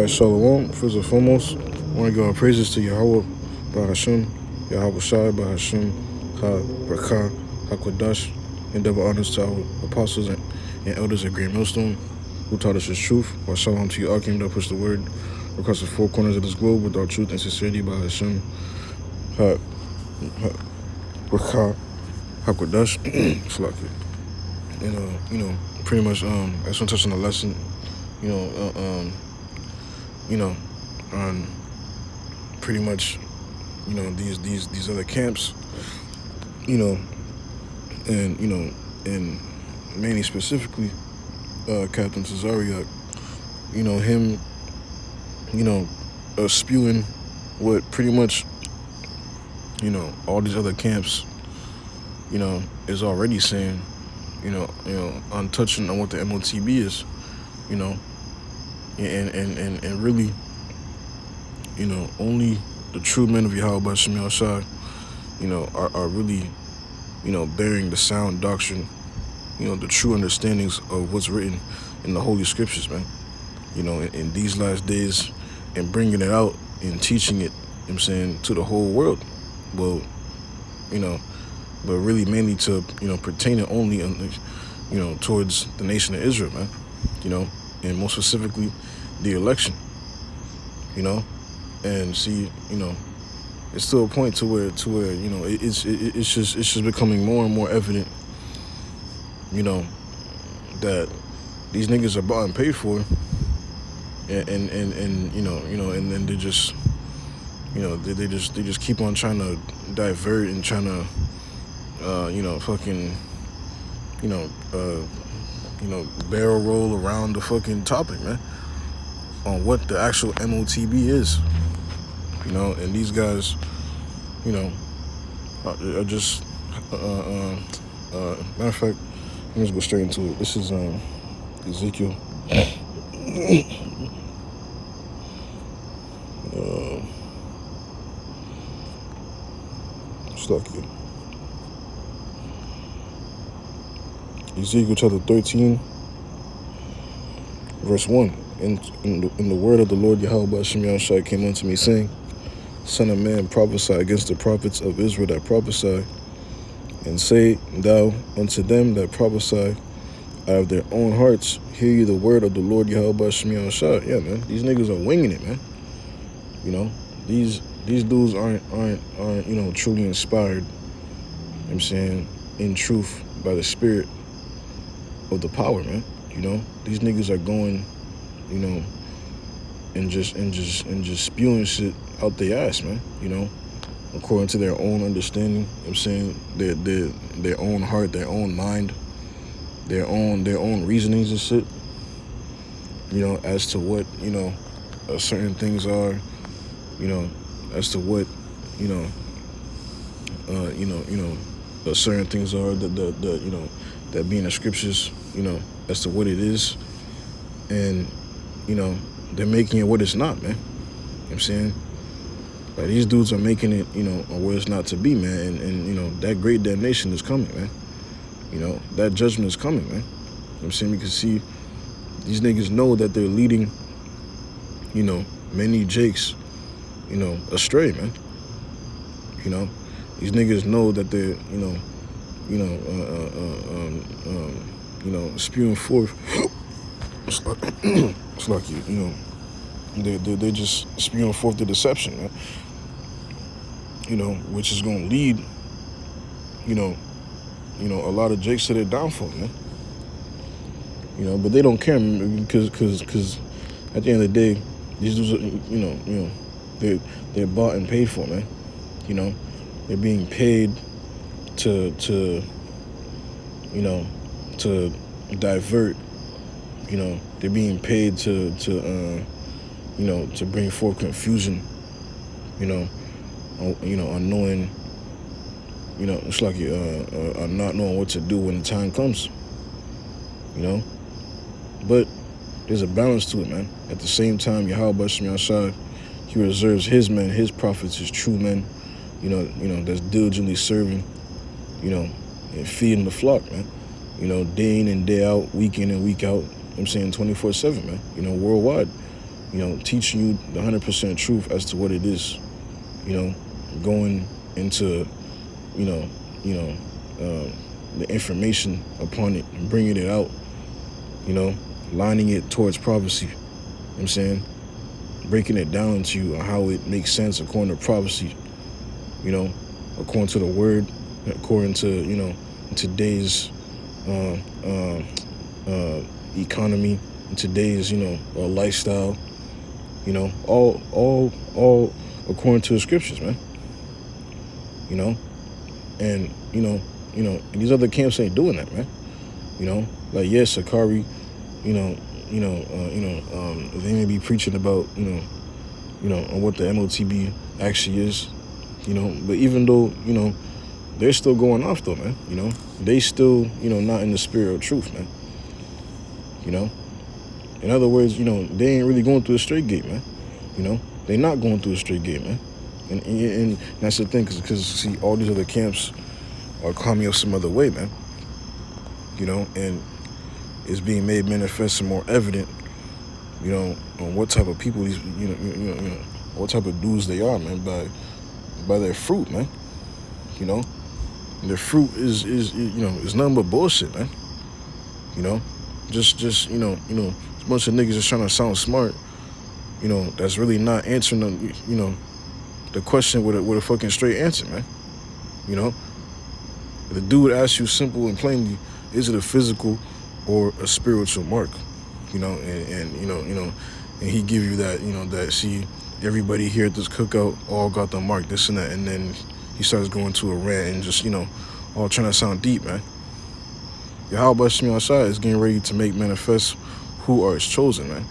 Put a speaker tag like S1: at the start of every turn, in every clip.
S1: Alright, Shalom. First and foremost, I want to give all praises to Yahweh, Bahashim, Yahweh Shai, Bahashim, Ha, Rakah, HaKodash, and double honors to our apostles and elders at Great Millstone, who taught us his truth. While Shalom to you, Akim, that push the word across the four corners of this globe with our truth and sincerity, Bahashim, Ha, Rakah, HaKodash, Shalaki. And, pretty much, I just want to touch on the lesson, on pretty much, these other camps, and mainly specifically, Captain Tazariak, him, spewing what pretty much, all these other camps, is already saying, on touching on what the MOTB is, and really, only the true men of Yahweh B'Shem Yahushai, are really, bearing the sound doctrine, the true understandings of what's written in the Holy Scriptures, man. In these last days, and bringing it out and teaching it, to the whole world. Well, but really mainly to, pertain it only, towards the nation of Israel, man. And most specifically, the election. And see, it's to a point to where it's just becoming more and more evident, that these niggas are bought and paid for, and then they just, they just keep on trying to divert and trying to, barrel roll around the fucking topic, man, on what the actual MOTB is, and these guys, are just, matter of fact, let me just go straight into it. This is Ezekiel. Stuck here. Ezekiel chapter 13, verse 1. In the word of the Lord Yahweh B'Shem Yahushai came unto me, saying, Son of man, prophesy against the prophets of Israel that prophesy, and say thou unto them that prophesy out of their own hearts, hear ye the word of the Lord Yahweh B'Shem Yahushai. Yeah, man, these niggas are winging it, man. These dudes aren't truly inspired, in truth by the spirit of the power, man. These niggas are going, and just spewing shit out their ass, man. According to their own understanding. Their own heart, their own mind, their own reasonings and shit. As to what certain things are. As to what certain things are that be in the scriptures. As to what it is, and they're making it what it's not, man. Like, these dudes are making it, where it's not to be, man. And that great damnation is coming, man. That judgment is coming, man. You can see these niggas know that they're leading, many Jakes, astray, man. These niggas know that they're, spewing forth. It's like they're just spewing forth the deception, man. Which is gonna lead, a lot of Jakes to their downfall, man. But they don't care, man, because at the end of the day, these dudes are, they're bought and paid for, man. They're being paid to divert. They're being paid to bring forth confusion. On knowing, it's like on not knowing what to do when the time comes. But there's a balance to it, man. At the same time, Yahweh B'Shem Yahushai, he reserves his men, his prophets, his true men, that's diligently serving, and feeding the flock, man. Day in and day out, week in and week out, 24/7, man. Worldwide. teaching you the 100% truth as to what it is, going into, the information upon it and bringing it out, lining it towards prophecy. You know what I'm saying? Breaking it down to you on how it makes sense according to prophecy, according to the word, according to, today's economy, in today's, lifestyle, all according to the scriptures, man. And and these other camps ain't doing that, man. Like, yes, Sakari, they may be preaching about, on what the MOTB actually is, but even though, they're still going off though, man. They still, not in the spirit of truth, man. In other words, they ain't really going through a straight gate, man. They're not going through a straight gate, man. And that's the thing, because see, all these other camps are coming up some other way, man. And it's being made manifest and more evident, on what type of people these, what type of dudes they are, man, by their fruit, man. Their fruit is nothing but bullshit, man. Just a bunch of niggas just trying to sound smart, that's really not answering the question with a fucking straight answer, man. The dude asks you simple and plainly, is it a physical or a spiritual mark? And he give you that, that, see, everybody here at this cookout all got the mark, this and that, and then he starts going to a rant and just, all trying to sound deep, man. Yahweh Shemi Asai is getting ready to make manifest who are his chosen, man.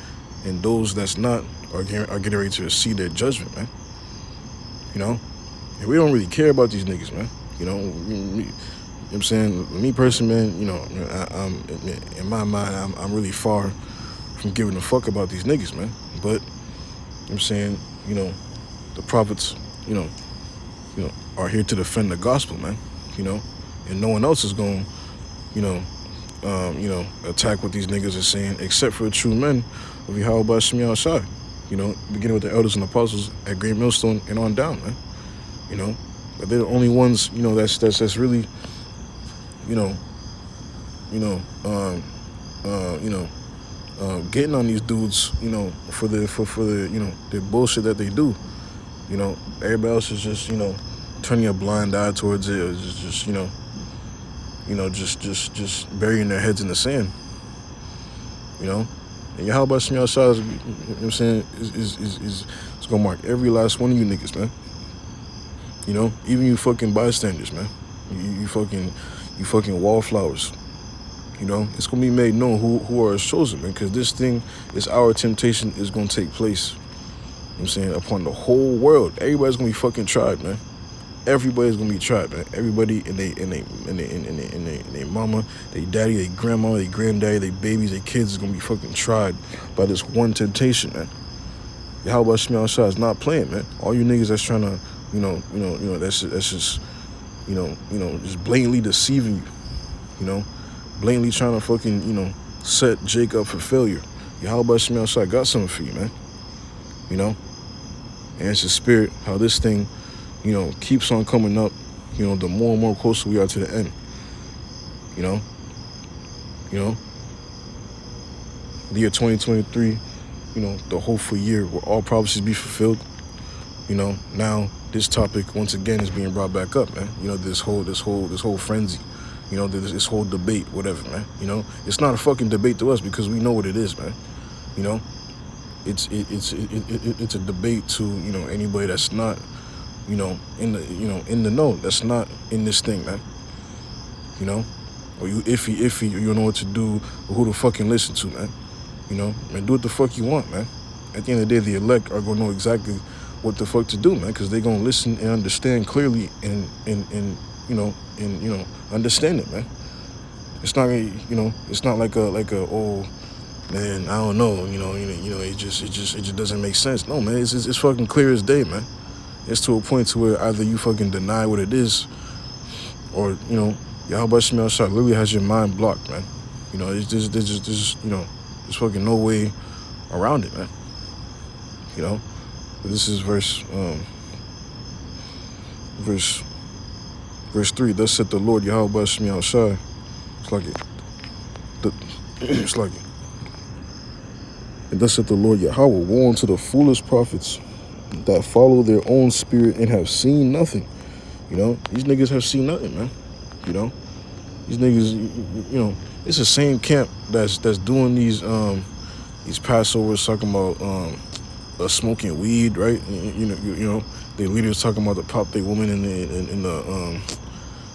S1: And those that's not are getting ready to receive their judgment, man. And we don't really care about these niggas, man. I'm saying, me personally, man, I'm in my mind, I'm really far from giving a fuck about these niggas, man. But I'm saying, the prophets, are here to defend the gospel, man. And no one else is going, attack what these niggas are saying, except for the true men of Yahweh Shemi Asai. Beginning with the elders and apostles at Great Millstone and on down, man. But they're the only ones, that's really, getting on these dudes, for the the bullshit that they do. Everybody else is just, turning a blind eye towards it, or just burying their heads in the sand. And Yahweh Shemi Asai is, I'm saying, is gonna mark every last one of you niggas, man. Even you fucking bystanders, man. You fucking wallflowers. It's gonna be made known who are chosen, man, because this thing is our temptation is gonna take place. I'm saying, upon the whole world. Everybody's gonna be fucking tried, man. Everybody's gonna be tried, man. Everybody and they mama, they daddy, they grandma, they granddaddy, they babies, they kids is gonna be fucking tried by this one temptation, man. Yahweh Shemi Asai is not playing, man. All you niggas that's trying to, that's just, just blatantly deceiving you, blatantly trying to fucking, set Jake up for failure. Yahweh Shemi Asai got something for you, man. And it's the spirit, how this thing, keeps on coming up, the more and more closer we are to the end. The year 2023, the hopeful year where all prophecies be fulfilled. Now this topic once again is being brought back up, man. This whole frenzy, this whole debate, whatever, man. It's not a fucking debate to us because we know what it is, man. It's a debate to anybody that's not in the know, that's not in this thing, man. Or you iffy, you don't know what to do, or who to fucking listen to, man. Man, do what the fuck you want, man. At the end of the day, the elect are gonna know exactly what the fuck to do, man, because they're gonna listen and understand clearly and understand it, man. It's not it's not like a oh man, I don't know, it just doesn't make sense. No, man, it's fucking clear as day, man. It's to a point to where either you fucking deny what it is, or Yahweh Shemi Asai literally has your mind blocked, man. There's fucking no way around it, man. You know, this is verse 3. Thus said the Lord Yahweh Shemi outside. It's like it. It's like it. And thus said the Lord Yahweh, woe unto the foolish prophets that follow their own spirit and have seen nothing. You know, these niggas have seen nothing, man. You know, these niggas, you know, it's the same camp that's doing these Passovers, talking about smoking weed, right? You know, their leaders talking about to pop their woman in the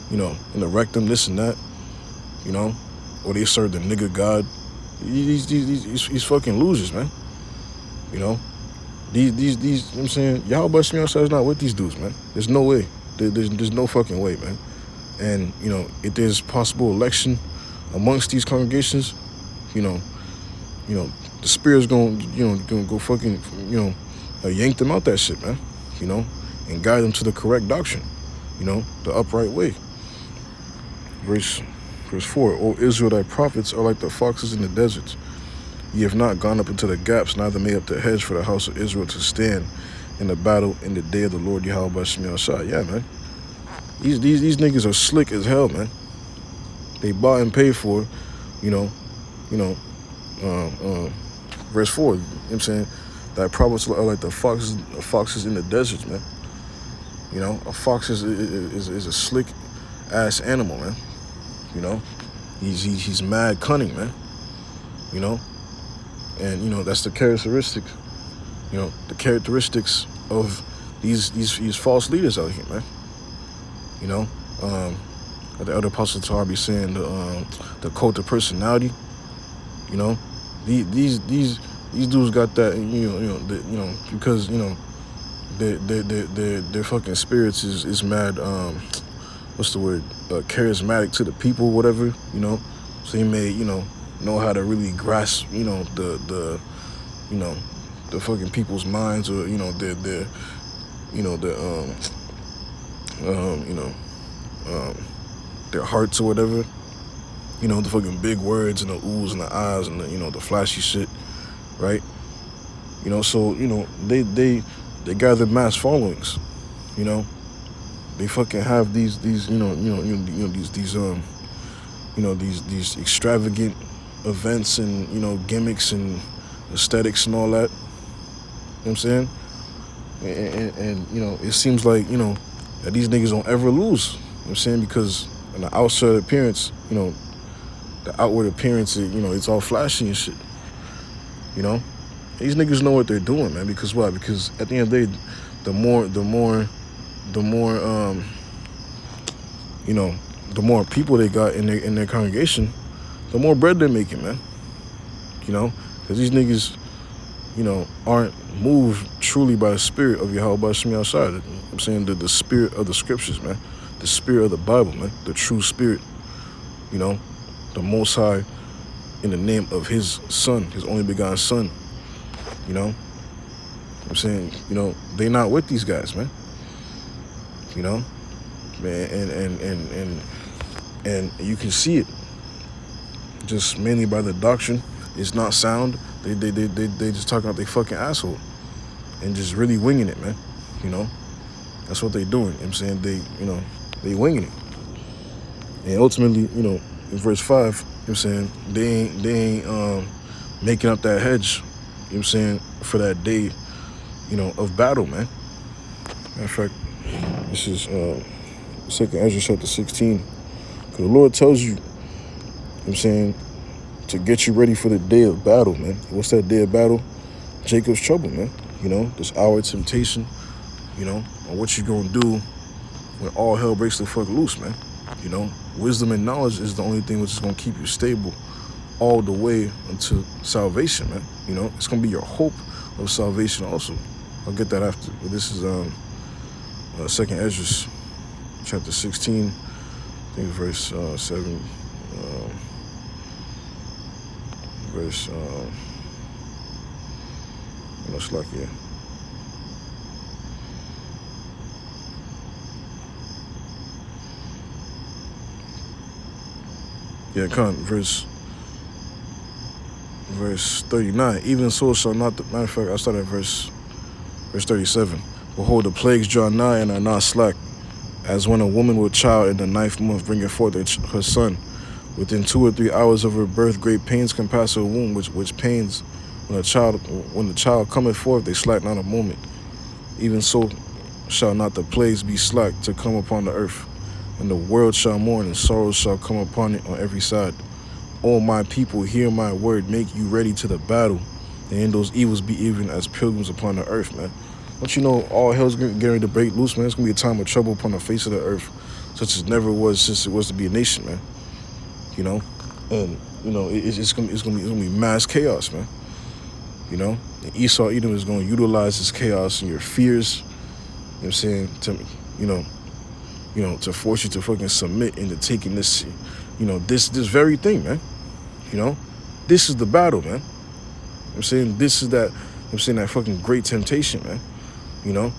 S1: you know, in the rectum, this and that. You know, or they serve the nigga god. These fucking losers, man. You know, these you know what I'm saying, Yahweh Shemi outside is not with these dudes, man. There's no way. There's no fucking way, man. And you know, if there's possible election amongst these congregations, you know, the spirit's gonna go fucking, you know, yank them out that shit, man. You know, and guide them to the correct doctrine. You know, the upright way. Verse 4, O Israel, thy prophets are like the foxes in the deserts. Ye have not gone up into the gaps, neither made up the hedge for the house of Israel to stand in the battle in the day of the Lord Yahweh Shemi outside. Yeah, man. These niggas are slick as hell, man. They bought and paid for, you know, verse 4, you know what I'm saying? Thy prophets are like the foxes in the deserts, man. You know, a fox is a slick ass animal, man. You know, he's mad cunning, man. You know, and you know that's the characteristics. You know, the characteristics of these false leaders out here, man. You know, the elder apostle Tar be saying the cult of personality. You know, these dudes got that. You know, because you know their fucking spirits is mad. What's the word? Charismatic to the people, whatever, you know. So he may, you know how to really grasp, you know, the fucking people's minds, or you know their their hearts or whatever. You know, the fucking big words and the oohs and the ahs and the, you know, the flashy shit, right? You know, so you know they gather mass followings, you know. They fucking have these extravagant events and, you know, gimmicks and aesthetics and all that. You know what I'm saying? And you know, it seems like, you know, that these niggas don't ever lose. You know what I'm saying? Because in the outside appearance, you know, the outward appearance, you know, it's all flashy and shit. You know? These niggas know what they're doing, man. Because why? Because at the end of the day, the more you know, the more people they got in their congregation, the more bread they're making, man. You know, because these niggas, you know, aren't moved truly by the spirit of Yahweh Shemi outside. You know what I'm saying, the spirit of the scriptures, man. The spirit of the Bible, man. The true spirit. You know, the Most High, in the name of His Son, His only begotten Son. You know, I'm saying, you know, they not with these guys, man. You know, man, and you can see it just mainly by the doctrine. It's not sound. They just talking out their fucking asshole and just really winging it, man. You know, that's what they doing. You know what I'm saying, they winging it. And ultimately, you know, in verse 5, you know what I'm saying, they ain't making up that hedge, you know what I'm saying, for that day, you know, of battle, man. Matter of fact, this is 2nd Ezra chapter 16. Because the Lord tells you, you know what I'm saying, to get you ready for the day of battle, man. What's that day of battle? Jacob's trouble, man. You know, this hour of temptation, you know, and what you gonna do when all hell breaks the fuck loose, man. You know, wisdom and knowledge is the only thing which is gonna keep you stable all the way until salvation, man. You know, it's gonna be your hope of salvation also. I'll get that after. But this is 2nd Ezra chapter 16, I think verse 7, verse it's like, verse 39. Even so shall not the, matter of fact, I start at verse Verse 37. Behold, the plagues draw nigh and are not slack, as when a woman with child in the 9th month bringeth forth her son. Within 2 or 3 hours of her birth, great pains compass her womb, which pains when the child cometh forth, they slack not a moment. Even so shall not the plagues be slack to come upon the earth, and the world shall mourn, and sorrows shall come upon it on every side. O my people, hear my word, make you ready to the battle, and in those evils be even as pilgrims upon the earth, man. Don't you know all hell's getting ready to break loose, man? It's gonna be a time of trouble upon the face of the earth, such as never was since it was to be a nation, man. You know, and you know it's gonna be mass chaos, man. You know, and Esau Edom is gonna utilize this chaos and your fears. You know what I'm saying, to force you to fucking submit into taking this, this very thing, man. You know, this is the battle, man. You know what I'm saying, this is that. That fucking great temptation, man. You know,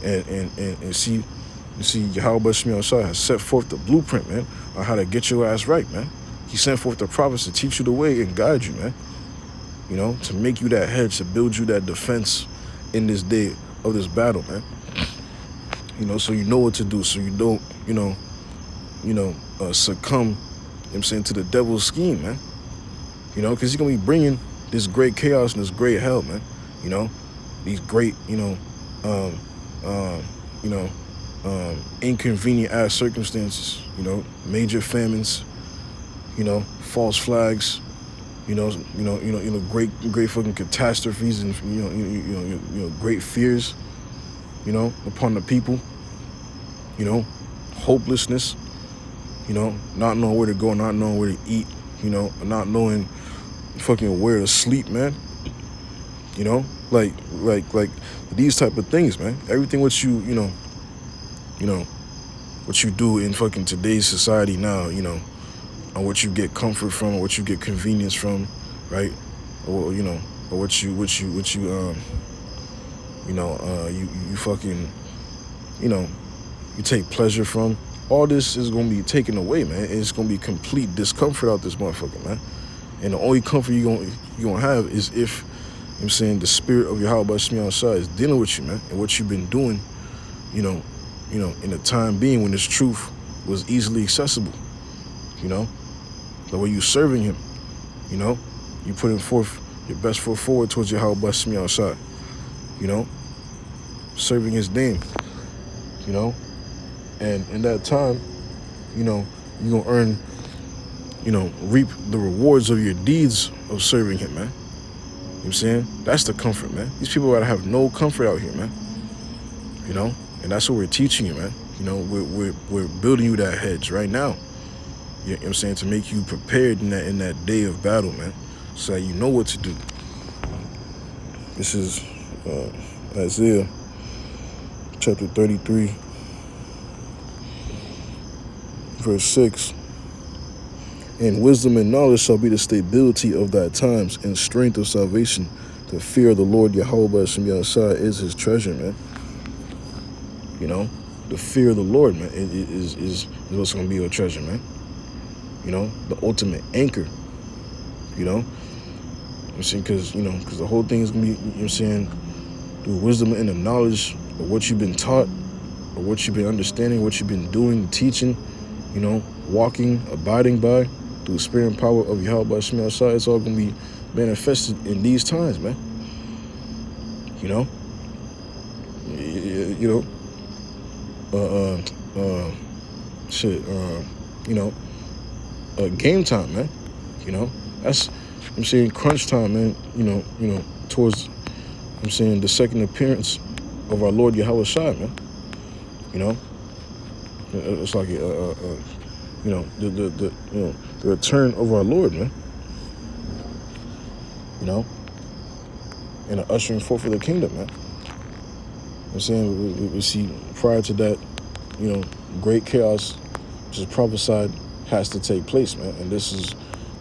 S1: and see, Yahweh Shemi Shah has set forth the blueprint, man, on how to get your ass right, man. He sent forth the prophets to teach you the way and guide you, man. You know, to make you that hedge, to build you that defense in this day of this battle, man. You know, so you know what to do, so you don't, succumb, to the devil's scheme, man. You know, because he's gonna be bringing this great chaos and this great hell, man. You know, these great, inconvenient ass circumstances. You know, major famines. You know, false flags. Great fucking catastrophes and great fears. You know, upon the people. You know, hopelessness. You know, not knowing where to go, not knowing where to eat. You know, not knowing fucking where to sleep, man. You know, like these type of things, man. Everything what what you do in fucking today's society now, on what you get comfort from, or what you get convenience from, right? Or or what you fucking you take pleasure from. All this is gonna be taken away, man. It's gonna be complete discomfort out this motherfucker, man. And the only comfort you gonna have is if the spirit of Yahweh Shemi Shah is dealing with you, man, and what you've been doing, in the time being when this truth was easily accessible. The way you serving him, you putting forth your best foot forward towards Yahweh Shemi Shah, serving his name, and in that time, you're gonna earn, reap the rewards of your deeds of serving him, man. You know what I'm saying? That's the comfort, man. These people gotta have no comfort out here, man. And that's what we're teaching you, man. We're building you that hedge right now. You know what I'm saying? To make you prepared in that day of battle, man. So that you know what to do. This is Isaiah chapter 33, verse 6. And wisdom and knowledge shall be the stability of thy times, and strength of salvation. The fear of the Lord Yahweh Shemi Shah is his treasure, man. The fear of the Lord, man, is what's going to be your treasure, man. The ultimate anchor. I'm saying, because the whole thing is going to be, through wisdom and the knowledge of what you've been taught, or what you've been understanding, what you've been doing, teaching, walking, abiding by, through the spirit and power of Yahweh Shemi Shah. It's all going to be manifested in these times, man. Game time, man. That's, I'm saying, crunch time, man. Towards, the second appearance of our Lord Yahweh Shai, man. It's like the return of our Lord, man. And the ushering forth of the kingdom, man. I'm saying, we see prior to that, great chaos, which is prophesied, has to take place, man. And this is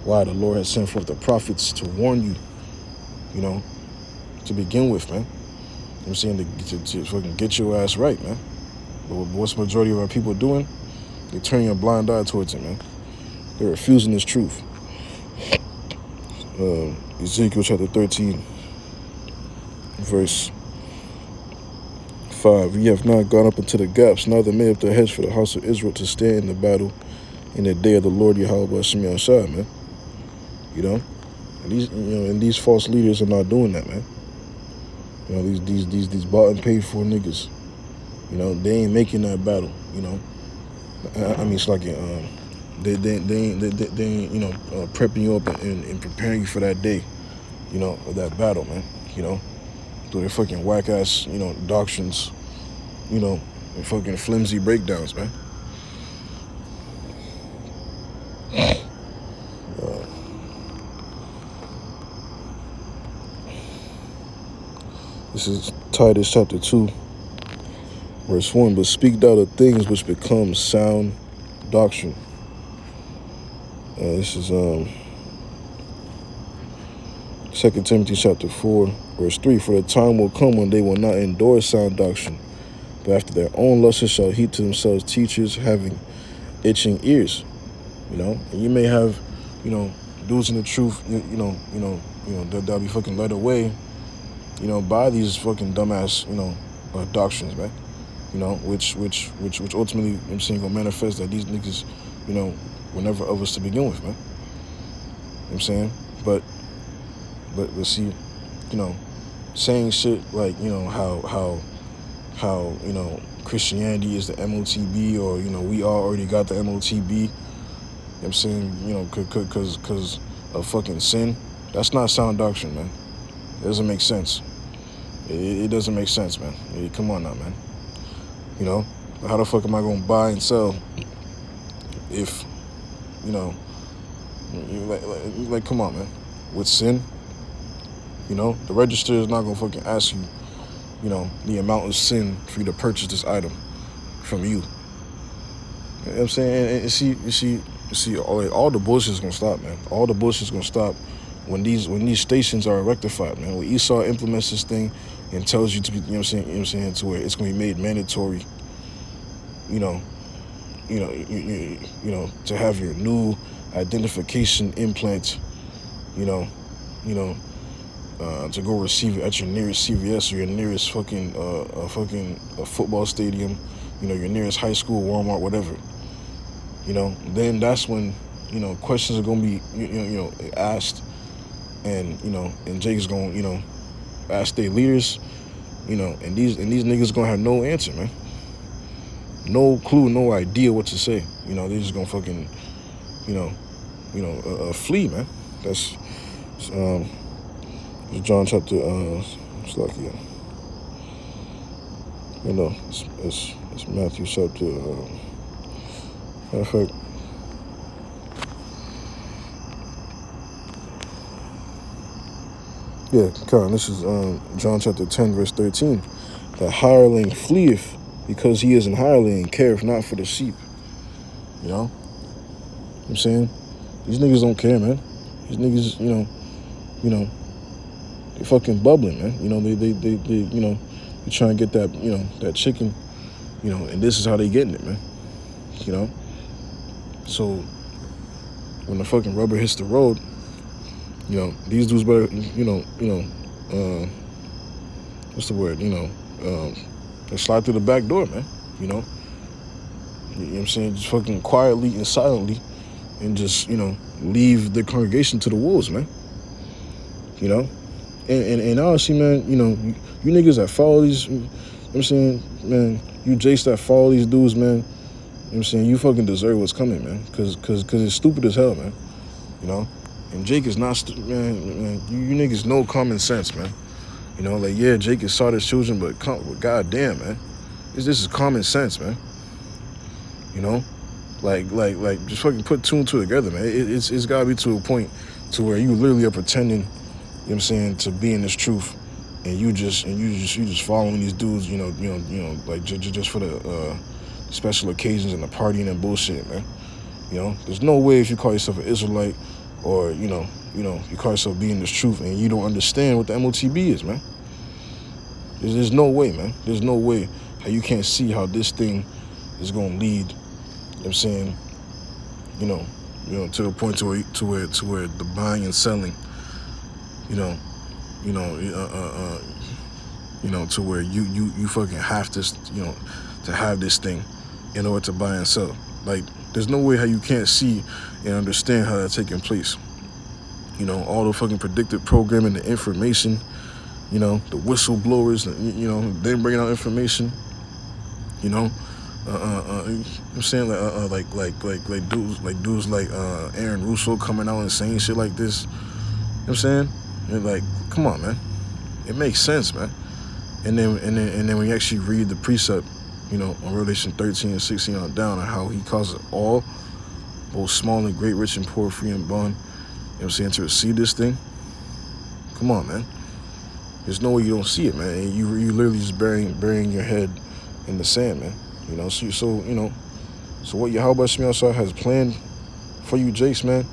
S1: why the Lord has sent forth the prophets to warn you, to begin with, man. I'm saying, to fucking get your ass right, man. But what's the majority of our people doing? They're turning a blind eye towards it, man. They're refusing this truth. Ezekiel chapter 13, verse 5. Ye have not gone up into the gaps, neither made up the hedge for the house of Israel to stand in the battle in the day of the Lord Yahweh Shemi Shai, man. You know? And these false leaders are not doing that, man. You know, these bought and paid for niggas. You know, they ain't making that battle, you know. I mean, it's like they ain't, you know, prepping you up and preparing you for that day, you know, of that battle, man. You know, through their fucking whack ass, you know, doctrines, you know, and fucking flimsy breakdowns, man. This is Titus chapter 2, verse 1. But speak thou the things which become sound doctrine. This is 2 Timothy chapter 4, verse 3. For the time will come when they will not endure sound doctrine, but after their own lusts shall heap to themselves teachers having itching ears. You know, and you may have, you know, dudes in the truth, you know, they'll be fucking led away, you know, by these fucking dumbass, you know, doctrines, man. You know, which ultimately, you know I'm saying, gonna manifest that these niggas, you know, were never of us to begin with, man. You know what I'm saying? But see, you know, saying shit like, you know, how you know, Christianity is the MOTB, or, you know, we all already got the MOTB. You know what I'm saying? You know, cause of fucking sin. That's not sound doctrine, man. It doesn't make sense. It doesn't make sense, man. Come on now, man. You know, how the fuck am I gonna buy and sell if, you know, like come on, man. With sin, you know, the register is not gonna fucking ask you, you know, the amount of sin for you to purchase this item from you. You know what I'm saying? And see, all the bullshit's gonna stop, man. All the bullshit's gonna stop when these stations are rectified, man. When Esau implements this thing and tells you to be, you know what I'm saying, to where it's gonna be made mandatory, you know, to have your new identification implant, you know, to go receive it at your nearest CVS or your nearest fucking football stadium, you know, your nearest high school, Walmart, whatever. You know, then that's when, you know, questions are gonna be, you know, asked, and, you know, and Jake's gonna, you know, ask their leaders, you know, and these niggas gonna have no answer, man. No clue, no idea what to say. You know, they're just gonna fucking, you know, flee, man. That's John chapter, it's like, yeah. You know, it's Matthew chapter, matter of fact, yeah, Con, this is John chapter 10, verse 13. The hireling fleeth because he is an hireling and careth not for the sheep. You know? What I'm saying? These niggas don't care, man. These niggas, you know, they fucking bubbling, man. You know, they you know, they trying to get that, you know, that chicken, you know, and this is how they getting it, man. You know? So when the fucking rubber hits the road, you know, these dudes better, you know, what's the word? You know, they slide through the back door, man. You know? You know what I'm saying? Just fucking quietly and silently, and just, you know, leave the congregation to the wolves, man. You know? And honestly, man, you know, you niggas that follow these, you know what I'm saying, man, you Jakes that follow these dudes, man, you know what I'm saying, you fucking deserve what's coming, man. Cause it's stupid as hell, man. You know? And Jake is not, man, you niggas know common sense, man. You know, like, yeah, Jake is Sardar's children, but goddamn, man. This is common sense, man. You know? Like, just fucking put two and two together, man. It's gotta be to a point to where you literally are pretending, you know what I'm saying, to be in this truth, and you just following these dudes, you know, like just for the special occasions and the partying and bullshit, man. You know, there's no way if you call yourself an Israelite, or, you know, you call yourself being this truth, and you don't understand what the MOTB is, man. There's no way, man. There's no way how you can't see how this thing is gonna lead, you know what I'm saying, you know, to the point to where the buying and selling, you know, to where you fucking have to, to have this thing in order to buy and sell. Like, there's no way how you can't see and understand how that's taking place. All the fucking predictive programming, the information, the whistleblowers, them bringing out information, you know I'm saying, like dudes like Aaron Russo coming out and saying shit like this. I'm saying, and like, come on, man, it makes sense, man. And then when you actually read the precept, on Revelation 13 and 16 on down, and how he causes all, both small and great, rich and poor, free and bond, I'm saying, to receive this thing. Come on, man. There's no way you don't see it, man. And you literally just burying your head in the sand, man. So what Yahweh Shemel has planned for you, Jace, man,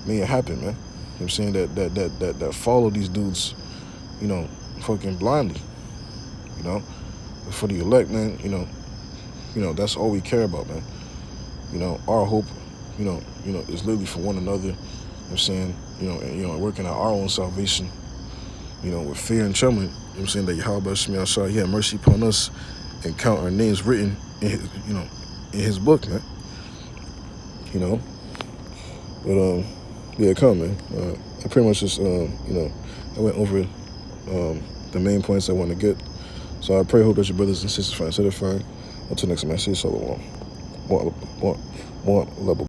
S1: may it happen, man. I'm saying that follow these dudes, fucking blindly, for the elect, man. That's all we care about, man. Our hope, is literally for one another. I'm saying, working out our own salvation, with fear and trembling. I'm saying that Yahweh Shemel, he had mercy upon us and count our names written in his, in his book, man. But yeah, come, man. I pretty much just I went over the main points I want to get. So I pray, hope that your brothers and sisters find satisfying. Until next time, I say shalom. More level.